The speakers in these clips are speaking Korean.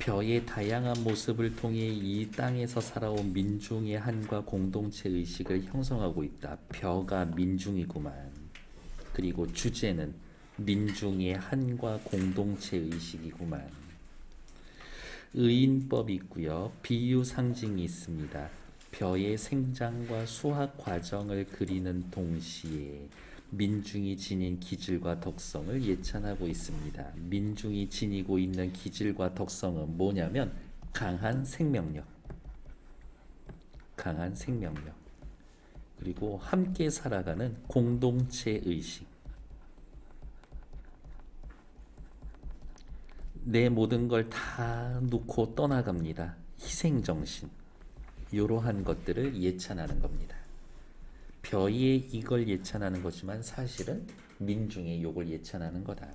벼의 다양한 모습을 통해 이 땅에서 살아온 민중의 한과 공동체 의식을 형성하고 있다. 벼가 민중이구만. 그리고 주제는 민중의 한과 공동체 의식이구만. 의인법이 있고요. 비유 상징이 있습니다. 벼의 생장과 수확 과정을 그리는 동시에 민중이 지닌 기질과 덕성을 예찬하고 있습니다. 민중이 지니고 있는 기질과 덕성은 뭐냐면 강한 생명력, 강한 생명력, 그리고 함께 살아가는 공동체 의식, 내 모든 걸 다 놓고 떠나갑니다. 희생정신, 이러한 것들을 예찬하는 겁니다. 벼의 이걸 예찬하는 거지만 사실은 민중의 욕을 예찬하는 거다.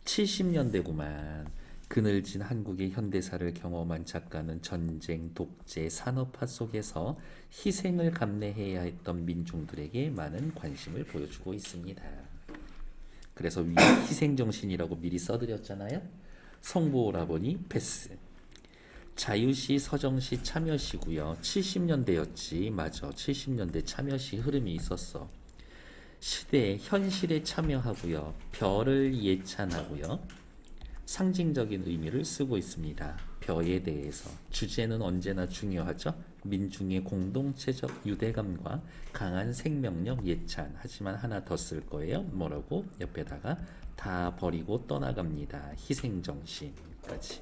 70년대구만. 그늘진 한국의 현대사를 경험한 작가는 전쟁, 독재, 산업화 속에서 희생을 감내해야 했던 민중들에게 많은 관심을 보여주고 있습니다. 그래서 위에 희생정신이라고 미리 써드렸잖아요. 성보오라버니 패스. 자유시, 서정시, 참여시고요. 70년대였지. 맞아. 70년대 참여시 흐름이 있었어. 시대, 현실에 참여하고요. 별을 예찬하고요. 상징적인 의미를 쓰고 있습니다. 벼에 대해서. 주제는 언제나 중요하죠. 민중의 공동체적 유대감과 강한 생명력 예찬. 하지만 하나 더 쓸 거예요. 뭐라고? 옆에다가 다 버리고 떠나갑니다. 희생정신까지.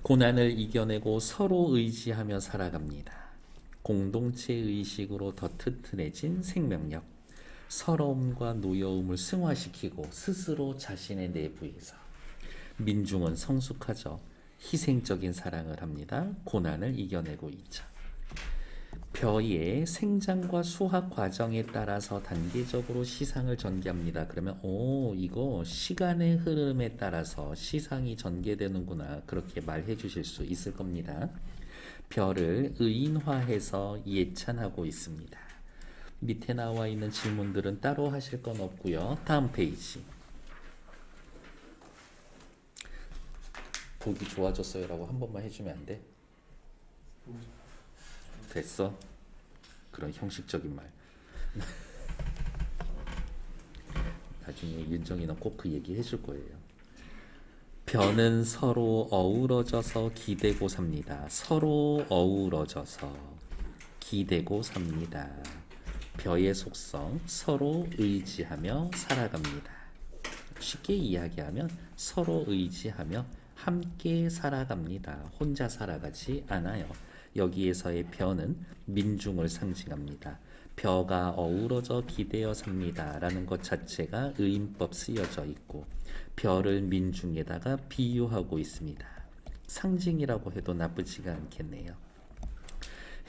고난을 이겨내고 서로 의지하며 살아갑니다. 공동체 의식으로 더 튼튼해진 생명력. 서러움과 노여움을 승화시키고 스스로 자신의 내부에서. 민중은 성숙하죠. 희생적인 사랑을 합니다. 고난을 이겨내고 있죠. 벼의 생장과 수확 과정에 따라서 단계적으로 시상을 전개합니다. 그러면 이거 시간의 흐름에 따라서 시상이 전개되는구나. 그렇게 말해 주실 수 있을 겁니다. 벼를 의인화해서 예찬하고 있습니다. 밑에 나와 있는 질문들은 따로 하실 건 없고요. 다음 페이지. 보기 좋아졌어요 라고 한 번만 해주면 안 돼? 됐어? 그런 형식적인 말. 나중에 윤정이는 꼭 그 얘기 해줄 거예요. 벼는 서로 어우러져서 기대고 삽니다. 서로 어우러져서 기대고 삽니다. 벼의 속성, 서로 의지하며 살아갑니다. 쉽게 이야기하면 서로 의지하며 함께 살아갑니다. 혼자 살아가지 않아요. 여기에서의 벼는 민중을 상징합니다. 벼가 어우러져 기대어 삽니다 라는 것 자체가 의인법 쓰여져 있고 벼를 민중에다가 비유하고 있습니다. 상징이라고 해도 나쁘지가 않겠네요.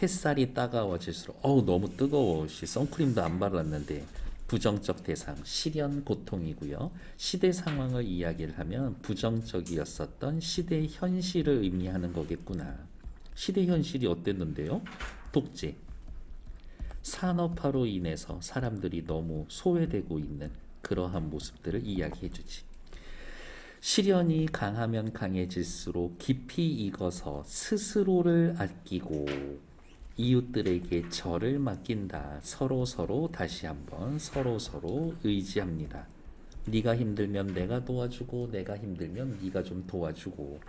햇살이 따가워질수록 너무 뜨거워. 선크림도 안 발랐는데. 부정적 대상, 시련, 고통이고요. 시대 상황을 이야기를 하면 부정적이었었던 시대 현실을 의미하는 거겠구나. 시대 현실이 어땠는데요? 독재, 산업화로 인해서 사람들이 너무 소외되고 있는 그러한 모습들을 이야기해 주지. 시련이 강하면 강해질수록 깊이 익어서 스스로를 아끼고 이웃들에게 절을 맡긴다. 서로 다시 한번 서로 의지합니다. 네가 힘들면 내가 도와주고 내가 힘들면 네가 좀 도와주고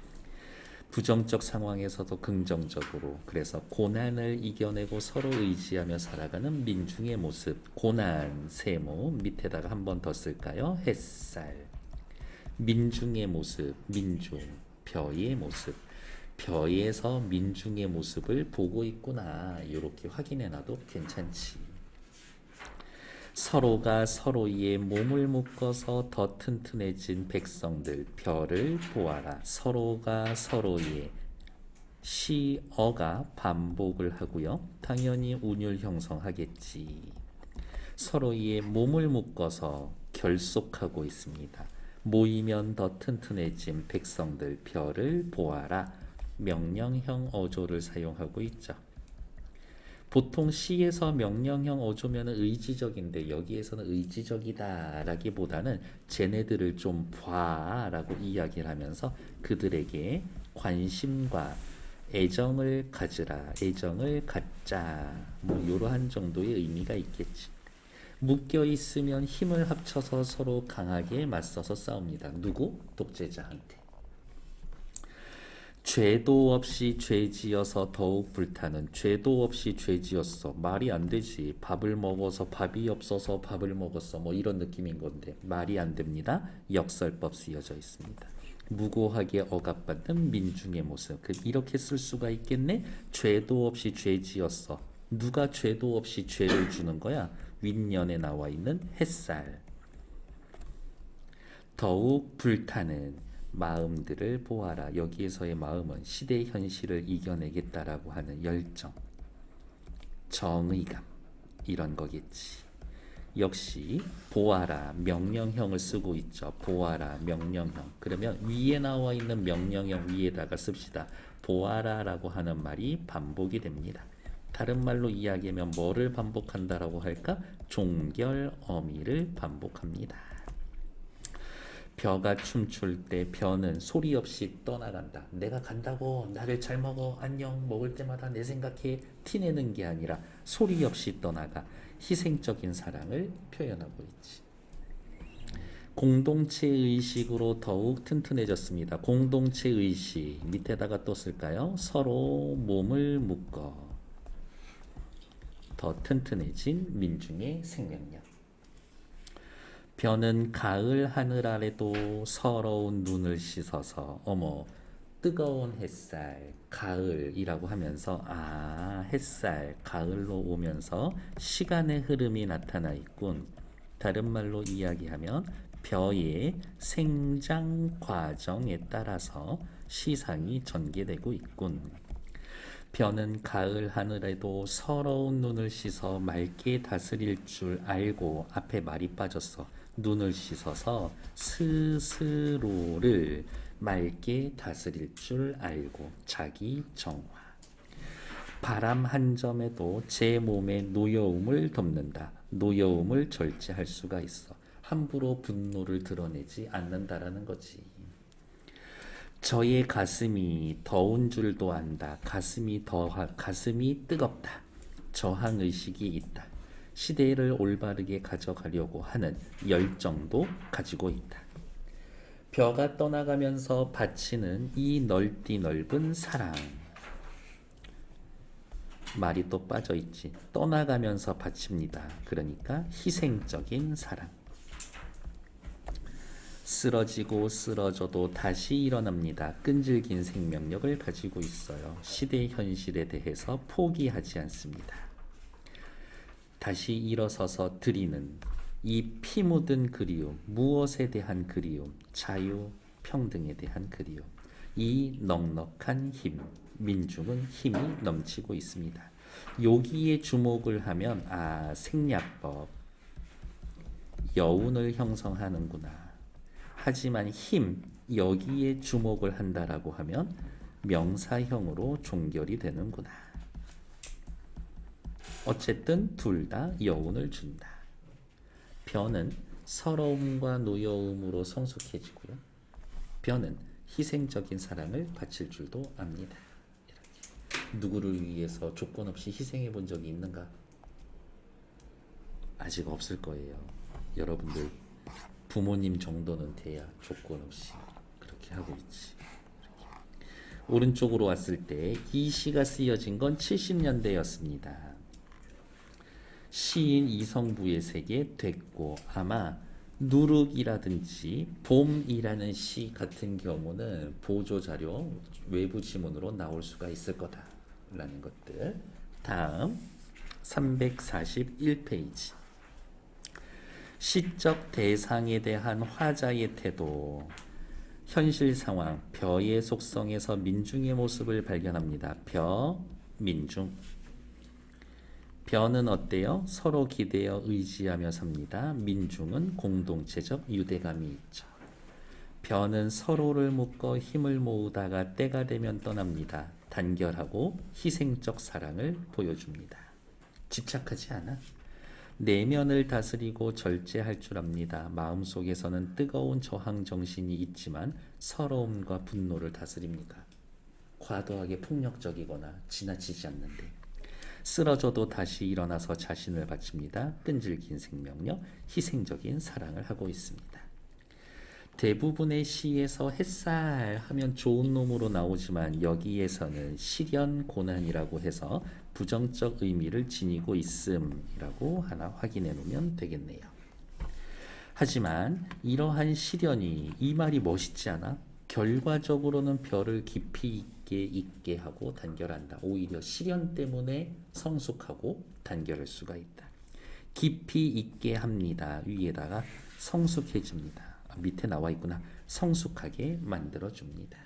부정적 상황에서도 긍정적으로. 그래서 고난을 이겨내고 서로 의지하며 살아가는 민중의 모습. 고난 세모 밑에다가 한 번 더 쓸까요? 햇살. 민중의 모습. 민중. 벼의 모습. 벼에서 민중의 모습을 보고 있구나. 이렇게 확인해놔도 괜찮지. 서로가 서로의 몸을 묶어서 더 튼튼해진 백성들. 벼를 보아라. 서로가 서로의 시어가 반복을 하고요. 당연히 운율 형성하겠지. 서로의 몸을 묶어서 결속하고 있습니다. 모이면 더 튼튼해진 백성들. 벼를 보아라. 명령형 어조를 사용하고 있죠. 보통 시에서 명령형 어조면 의지적인데 여기에서는 의지적이다라기보다는 쟤네들을 좀 봐라고 이야기를 하면서 그들에게 관심과 애정을 가지라, 애정을 갖자, 뭐 이러한 정도의 의미가 있겠지. 묶여 있으면 힘을 합쳐서 서로 강하게 맞서서 싸웁니다. 누구? 독재자한테. 죄도 없이 죄지어서 더욱 불타는. 죄도 없이 죄지었어. 말이 안 되지. 밥을 먹어서 밥이 없어서 밥을 먹었어. 뭐 이런 느낌인 건데 말이 안 됩니다. 역설법 쓰여져 있습니다. 무고하게 억압받는 민중의 모습. 이렇게 쓸 수가 있겠네. 죄도 없이 죄지었어. 누가 죄도 없이 죄를 주는 거야? 윗년에 나와 있는 햇살. 더욱 불타는 마음들을 보아라. 여기에서의 마음은 시대 현실을 이겨내겠다라고 하는 열정, 정의감 이런 거겠지. 역시 보아라 명령형을 쓰고 있죠. 보아라 명령형. 그러면 위에 나와 있는 명령형 위에다가 씁시다. 보아라라고 하는 말이 반복이 됩니다. 다른 말로 이야기하면 뭐를 반복한다라고 할까? 종결 어미를 반복합니다. 벼가 춤출 때 벼는 소리 없이 떠나간다. 내가 간다고 나를 잘 먹어 안녕 먹을 때마다 내 생각해 티내는 게 아니라 소리 없이 떠나가 희생적인 사랑을 표현하고 있지. 공동체 의식으로 더욱 튼튼해졌습니다. 공동체 의식 밑에다가 또 쓸까요? 서로 몸을 묶어 더 튼튼해진 민중의 생명력. 벼는 가을 하늘 아래도 서러운 눈을 씻어서 어머 뜨거운 햇살 가을이라고 하면서 햇살 가을로 오면서 시간의 흐름이 나타나 있군. 다른 말로 이야기하면 벼의 생장 과정에 따라서 시상이 전개되고 있군. 벼는 가을 하늘에도 서러운 눈을 씻어 맑게 다스릴 줄 알고 앞에 말이 빠졌어. 눈을 씻어서 스스로를 맑게 다스릴 줄 알고 자기 정화. 바람 한 점에도 제 몸의 노여움을 덮는다. 노여움을 절제할 수가 있어. 함부로 분노를 드러내지 않는다라는 거지. 저의 가슴이 더운 줄도 안다. 가슴이 뜨겁다. 저항의식이 있다. 시대를 올바르게 가져가려고 하는 열정도 가지고 있다. 벼가 떠나가면서 바치는 이 넓디 넓은 사랑. 말이 또 빠져있지. 떠나가면서 바칩니다. 그러니까 희생적인 사랑. 쓰러지고 쓰러져도 다시 일어납니다. 끈질긴 생명력을 가지고 있어요. 시대 현실에 대해서 포기하지 않습니다. 다시 일어서서 드리는 이 피 묻은 그리움, 무엇에 대한 그리움, 자유, 평등에 대한 그리움, 이 넉넉한 힘, 민중은 힘이 넘치고 있습니다. 여기에 주목을 하면 생략법, 여운을 형성하는구나. 하지만 힘, 여기에 주목을 한다라고 하면 명사형으로 종결이 되는구나. 어쨌든 둘 다 여운을 준다. 벼는 서러움과 노여움으로 성숙해지고요. 벼는 희생적인 사랑을 바칠 줄도 압니다. 이렇게. 누구를 위해서 조건 없이 희생해 본 적이 있는가? 아직 없을 거예요. 여러분들 부모님 정도는 돼야 조건 없이 그렇게 하고 있지. 이렇게. 오른쪽으로 왔을 때 이 시가 쓰여진 건 70년대였습니다. 시인 이성부의 세계 됐고 아마 누룩이라든지 봄이라는 시 같은 경우는 보조자료 외부 지문으로 나올 수가 있을 거다라는 것들. 다음 341페이지. 시적 대상에 대한 화자의 태도. 현실 상황, 벼의 속성에서 민중의 모습을 발견합니다. 벼, 민중. 벼는 어때요? 서로 기대어 의지하며 삽니다. 민중은 공동체적 유대감이 있죠. 벼는 서로를 묶어 힘을 모으다가 때가 되면 떠납니다. 단결하고 희생적 사랑을 보여줍니다. 집착하지 않아. 내면을 다스리고 절제할 줄 압니다. 마음속에서는 뜨거운 저항 정신이 있지만 서러움과 분노를 다스립니다. 과도하게 폭력적이거나 지나치지 않는데 쓰러져도 다시 일어나서 자신을 바칩니다. 끈질긴 생명력, 희생적인 사랑을 하고 있습니다. 대부분의 시에서 햇살 하면 좋은 놈으로 나오지만 여기에서는 시련 고난이라고 해서 부정적 의미를 지니고 있음이라고 하나 확인해 놓으면 되겠네요. 하지만 이러한 시련이, 이 말이 멋있지 않아? 결과적으로는 별을 깊이 있게 하고 단결한다. 오히려 시련 때문에 성숙하고 단결할 수가 있다. 깊이 있게 합니다. 위에다가 성숙해집니다. 밑에 나와 있구나. 성숙하게 만들어줍니다.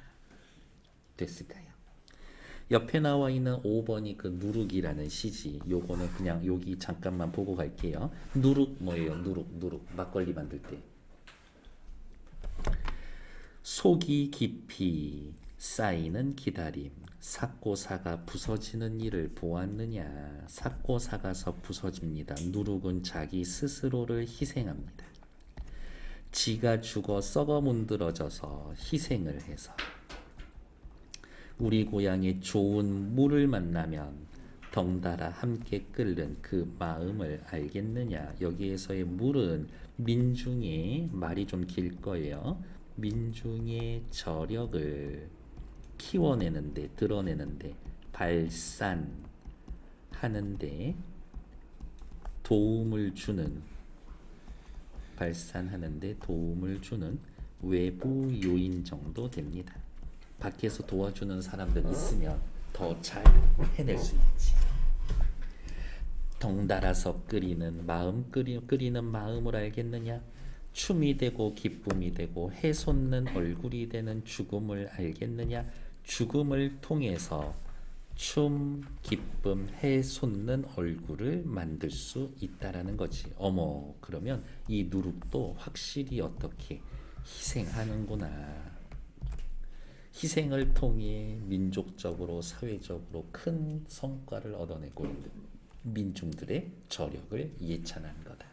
됐을까요? 옆에 나와 있는 5번이 그 누룩이라는 시지. 요거는 그냥 여기 잠깐만 보고 갈게요. 누룩 뭐예요? 누룩 막걸리 만들 때 속이 깊이 쌓이는 기다림. 삭고사가 부서지는 일을 보았느냐. 삭고사가서 부서집니다. 누룩은 자기 스스로를 희생합니다. 지가 죽어 썩어 문드러져서 희생을 해서 우리 고향에 좋은 물을 만나면 덩달아 함께 끓는 그 마음을 알겠느냐. 여기에서의 물은 민중의, 말이 좀 길 거예요. 민중의 저력을 키워내는데, 드러내는데, 발산하는데 도움을 주는, 발산하는데 도움을 주는 외부 요인 정도 됩니다. 밖에서 도와주는 사람들 있으면 더 잘 해낼 수 있지. 덩달아서 끓이는 마음, 끓이는 마음을 알겠느냐. 춤이 되고 기쁨이 되고 해솟는 얼굴이 되는 죽음을 알겠느냐. 죽음을 통해서 춤, 기쁨, 해솟는 얼굴을 만들 수 있다라는 거지. 어머, 그러면 이 누룩도 확실히 어떻게 희생하는구나. 희생을 통해 민족적으로, 사회적으로 큰 성과를 얻어내고 있는 민중들의 저력을 예찬한 거다.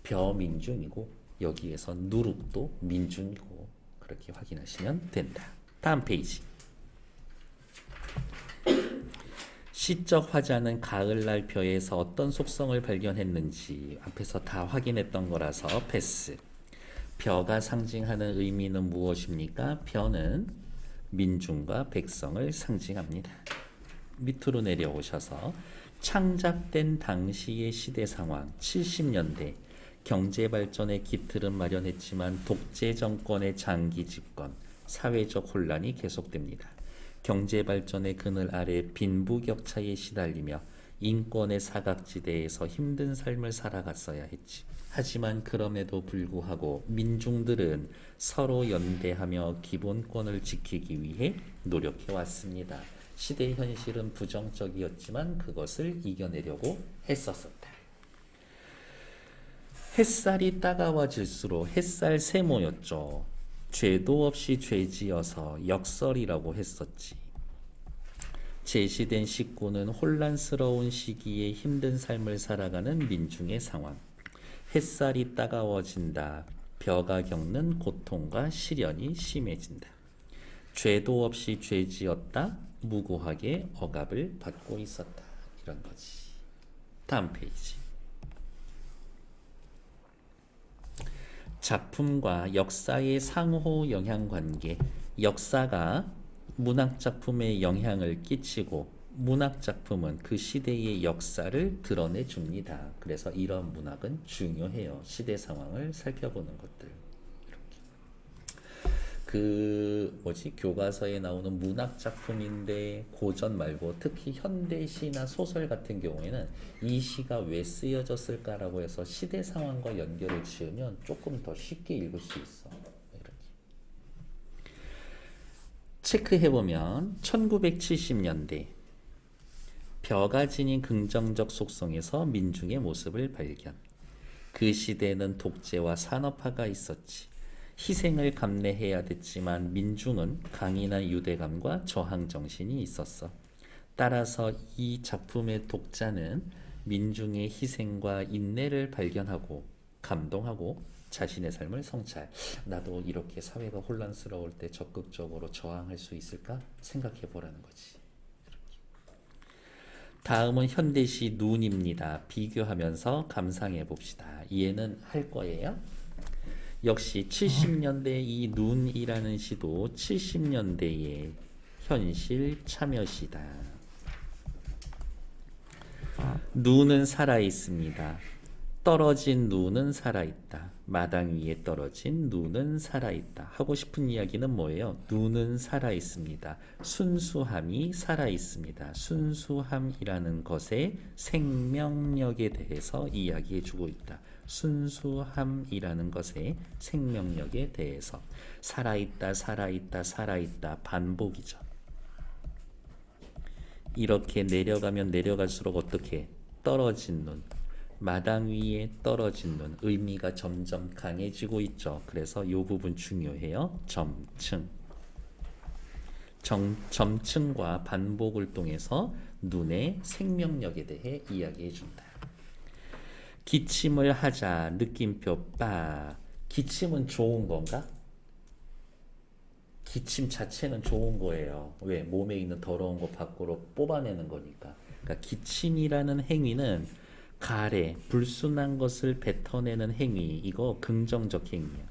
벼민중이고 여기에서 누룩도 민중이고 그렇게 확인하시면 된다. 다음 페이지. 시적 화자는 가을날 벼에서 어떤 속성을 발견했는지 앞에서 다 확인했던 거라서 패스. 벼가 상징하는 의미는 무엇입니까? 벼는 민중과 백성을 상징합니다. 밑으로 내려오셔서 창작된 당시의 시대 상황, 70년대 경제발전의 기틀은 마련했지만 독재 정권의 장기 집권, 사회적 혼란이 계속됩니다. 경제발전의 그늘 아래 빈부격차에 시달리며 인권의 사각지대에서 힘든 삶을 살아갔어야 했지. 하지만 그럼에도 불구하고 민중들은 서로 연대하며 기본권을 지키기 위해 노력해 왔습니다. 시대 현실은 부정적이었지만 그것을 이겨내려고 했었었다. 햇살이 따가워질수록 햇살 세모였죠. 죄도 없이 죄지어서 역설이라고 했었지. 제시된 식구는 혼란스러운 시기에 힘든 삶을 살아가는 민중의 상황. 햇살이 따가워진다. 벼가 겪는 고통과 시련이 심해진다. 죄도 없이 죄지었다. 무고하게 억압을 받고 있었다. 이런 거지. 다음 페이지. 작품과 역사의 상호 영향관계. 역사가 문학작품에 영향을 끼치고 문학작품은 그 시대의 역사를 드러내줍니다. 그래서 이런 문학은 중요해요. 시대 상황을 살펴보는 것들. 교과서에 나오는 문학작품인데 고전 말고 특히 현대시나 소설 같은 경우에는 이 시가 왜 쓰여졌을까라고 해서 시대 상황과 연결을 지으면 조금 더 쉽게 읽을 수 있어. 이렇게. 체크해보면 1970년대 벼가 지닌 긍정적 속성에서 민중의 모습을 발견. 그 시대에는 독재와 산업화가 있었지. 희생을 감내해야 됐지만 민중은 강인한 유대감과 저항 정신이 있었어. 따라서 이 작품의 독자는 민중의 희생과 인내를 발견하고 감동하고 자신의 삶을 성찰. 나도 이렇게 사회가 혼란스러울 때 적극적으로 저항할 수 있을까 생각해 보라는 거지. 다음은 현대시 눈입니다. 비교하면서 감상해 봅시다. 이해는 할 거예요? 역시 70년대 이 눈이라는 시도 70년대의 현실 참여시다. 눈은 살아 있습니다. 떨어진 눈은 살아 있다. 마당 위에 떨어진 눈은 살아 있다. 하고 싶은 이야기는 뭐예요? 눈은 살아 있습니다. 순수함이 살아 있습니다. 순수함이라는 것의 생명력에 대해서 이야기해 주고 있다. 순수함이라는 것의 생명력에 대해서 살아있다, 살아있다, 살아있다 반복이죠. 이렇게 내려가면 내려갈수록 어떻게? 떨어진 눈, 마당 위에 떨어진 눈, 의미가 점점 강해지고 있죠. 그래서 이 부분 중요해요. 점층. 점층과 반복을 통해서 눈의 생명력에 대해 이야기해 준다. 기침을 하자. 느낌표 빠. 기침은 좋은 건가? 기침 자체는 좋은 거예요. 왜? 몸에 있는 더러운 거 밖으로 뽑아내는 거니까. 그러니까 기침이라는 행위는 가래, 불순한 것을 뱉어내는 행위. 이거 긍정적 행위야.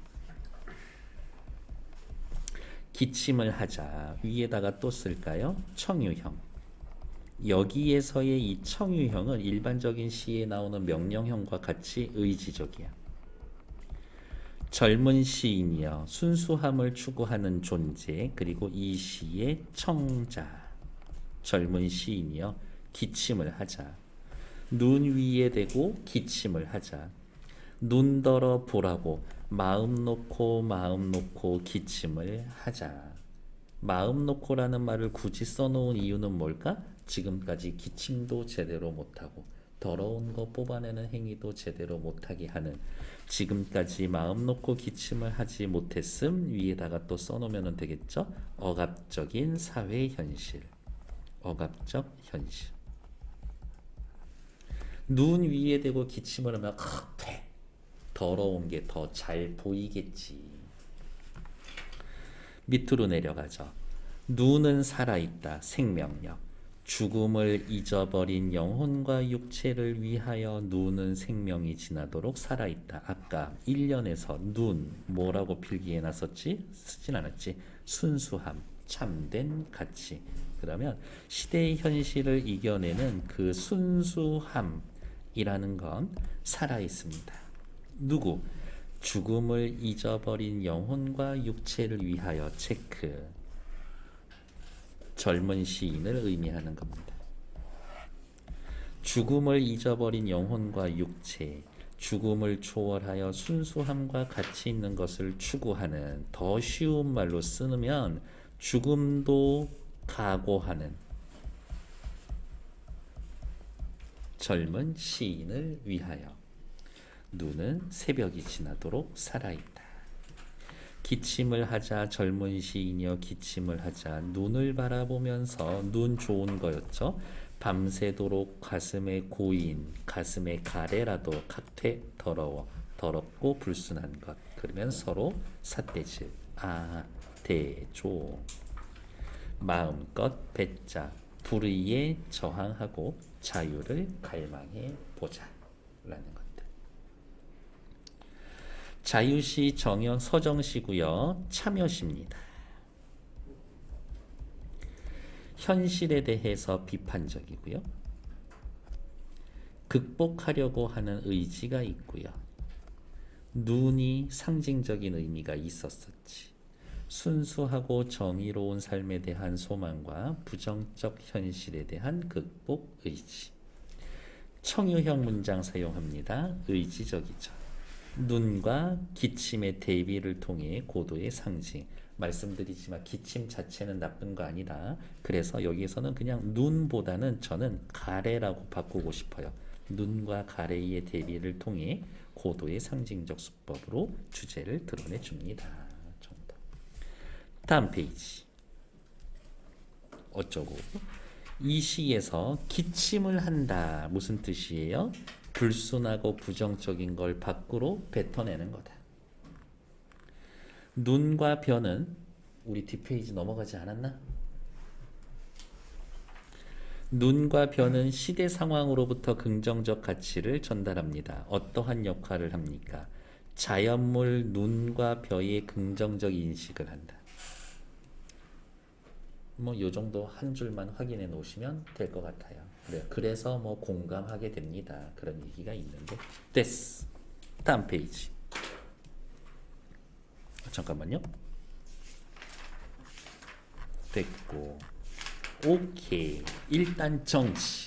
기침을 하자. 위에다가 또 쓸까요? 청유형. 여기에서의 이 청유형은 일반적인 시에 나오는 명령형과 같이 의지적이야. 젊은 시인이여 순수함을 추구하는 존재. 그리고 이 시의 청자. 젊은 시인이여 기침을 하자. 눈 위에 대고 기침을 하자. 눈더러 보라고 마음 놓고 기침을 하자. 마음 놓고라는 말을 굳이 써놓은 이유는 뭘까? 지금까지 기침도 제대로 못하고 더러운 거 뽑아내는 행위도 제대로 못하게 하는, 지금까지 마음 놓고 기침을 하지 못했음 위에다가 또 써놓으면 되겠죠. 억압적인 사회 현실. 억압적 현실. 눈 위에 대고 기침을 하면 더러운 게 더 잘 보이겠지. 밑으로 내려가죠. 눈은 살아있다. 생명력. 죽음을 잊어버린 영혼과 육체를 위하여 눈은 생명이 지나도록 살아있다. 아까 1년에서 눈 뭐라고 필기해놨었지? 쓰진 않았지. 순수함, 참된 가치. 그러면 시대의 현실을 이겨내는 그 순수함이라는 건 살아있습니다. 누구? 죽음을 잊어버린 영혼과 육체를 위하여 체크. 젊은 시인을 의미하는 겁니다. 죽음을 잊어버린 영혼과 육체, 죽음을 초월하여 순수함과 가치 있는 것을 추구하는, 더 쉬운 말로 쓰면 죽음도 각오하는 젊은 시인을 위하여 눈은 새벽이 지나도록 살아있다. 기침을 하자. 젊은 시인이여 기침을 하자. 눈을 바라보면서, 눈 좋은 거였죠. 밤새도록 가슴에 고인, 가슴에 가래라도 각퇴 더러워, 더럽고 불순한 것. 그러면 서로 삿대질. 대조. 마음껏 뱉자. 불의에 저항하고 자유를 갈망해 보자 라는 것들. 자유시 정형 서정시고요. 참여시입니다. 현실에 대해서 비판적이고요. 극복하려고 하는 의지가 있고요. 눈이 상징적인 의미가 있었었지. 순수하고 정의로운 삶에 대한 소망과 부정적 현실에 대한 극복 의지. 청유형 문장 사용합니다. 의지적이죠. 눈과 기침의 대비를 통해 고도의 상징. 말씀드리지만 기침 자체는 나쁜 거 아니다. 그래서 여기에서는 그냥 눈보다는 저는 가래라고 바꾸고 싶어요. 눈과 가래의 대비를 통해 고도의 상징적 수법으로 주제를 드러내 줍니다. 정도. 다음 페이지. 어쩌고 이 시에서 기침을 한다. 무슨 뜻이에요? 불순하고 부정적인 걸 밖으로 뱉어내는 거다. 눈과 벼는 우리 뒷페이지 넘어가지 않았나? 눈과 벼는 시대 상황으로부터 긍정적 가치를 전달합니다. 어떠한 역할을 합니까? 자연물 눈과 벼의 긍정적 인식을 한다. 뭐 요 정도 한 줄만 확인해 놓으시면 될 것 같아요. 그래서 뭐 공감하게 됩니다. 그런 얘기가 있는데 됐어. 다음 페이지. 잠깐만요. 됐고 오케이. 일단 정치.